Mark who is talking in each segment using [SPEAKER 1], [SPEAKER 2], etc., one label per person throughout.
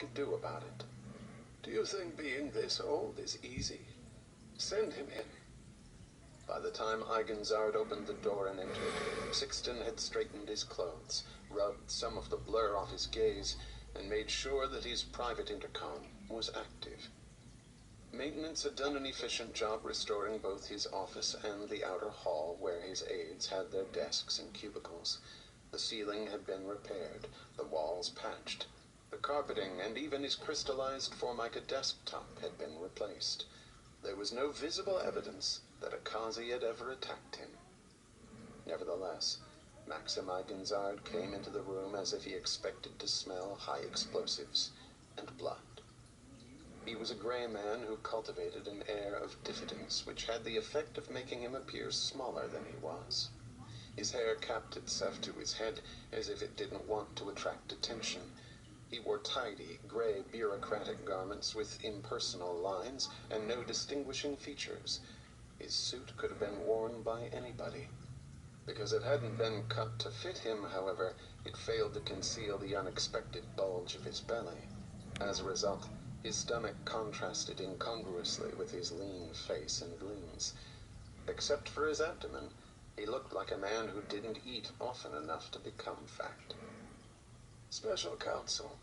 [SPEAKER 1] could do about it. Do you think being this old is easy? Send him in. By the time Eigenzard opened the door and entered, Sixten had straightened his clothes, rubbed some of the blur off his gaze, and made sure that his private intercom was active. Maintenance had done an efficient job restoring both his office and the outer hall where his aides had their desks and cubicles. The ceiling had been repaired, the walls patched. The carpeting and even his crystallized Formica desktop had been replaced. There was no visible evidence that Akazi had ever attacked him. Nevertheless, Maxim Eigenzard came into the room as if he expected to smell high explosives and blood. He was a gray man who cultivated an air of diffidence which had the effect of making him appear smaller than he was. His hair capped itself to his head as if it didn't want to attract attention. He wore tidy, gray, bureaucratic garments with impersonal lines and no distinguishing features. His suit could have been worn by anybody. Because it hadn't been cut to fit him, however, it failed to conceal the unexpected bulge of his belly. As a result, his stomach contrasted incongruously with his lean face and limbs. Except for his abdomen, he looked like a man who didn't eat often enough to become fat. Special counsel.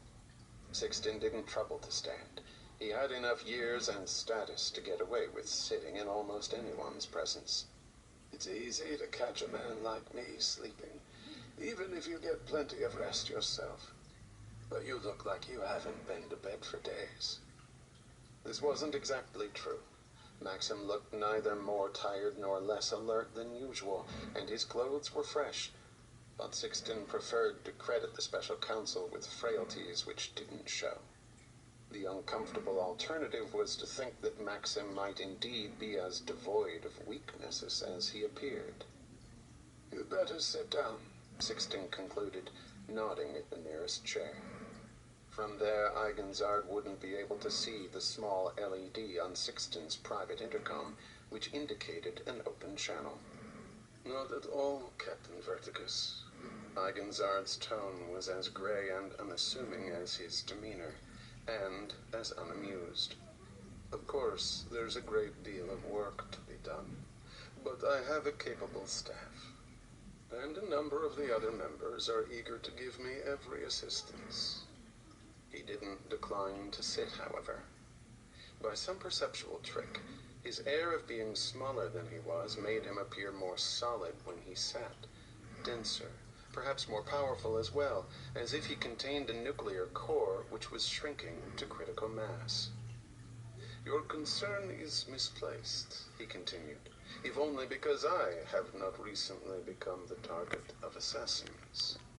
[SPEAKER 1] Sixten didn't trouble to stand. He had enough years and status to get away with sitting in almost anyone's presence. It's easy to catch a man like me sleeping, even if you get plenty of rest yourself. But you look like you haven't been to bed for days. This wasn't exactly true. Maxim looked neither more tired nor less alert than usual, and his clothes were fresh. But Sixten preferred to credit the special counsel with frailties which didn't show. The uncomfortable alternative was to think that Maxim might indeed be as devoid of weaknesses as he appeared. "You'd better sit down," Sixten concluded, nodding at the nearest chair. From there, Eigenzard wouldn't be able to see the small LED on Sixten's private intercom, which indicated an open channel. "Not at all, Captain Vertigus." Eigenzard's tone was as gray and unassuming as his demeanor, and as unamused. "Of course, there's a great deal of work to be done, but I have a capable staff, and a number of the other members are eager to give me every assistance." He didn't decline to sit, however. By some perceptual trick, his air of being smaller than he was made him appear more solid when he sat, denser, perhaps more powerful as well, as if he contained a nuclear core which was shrinking to critical mass. "Your concern is misplaced," he continued, "if only because I have not recently become the target of assassins."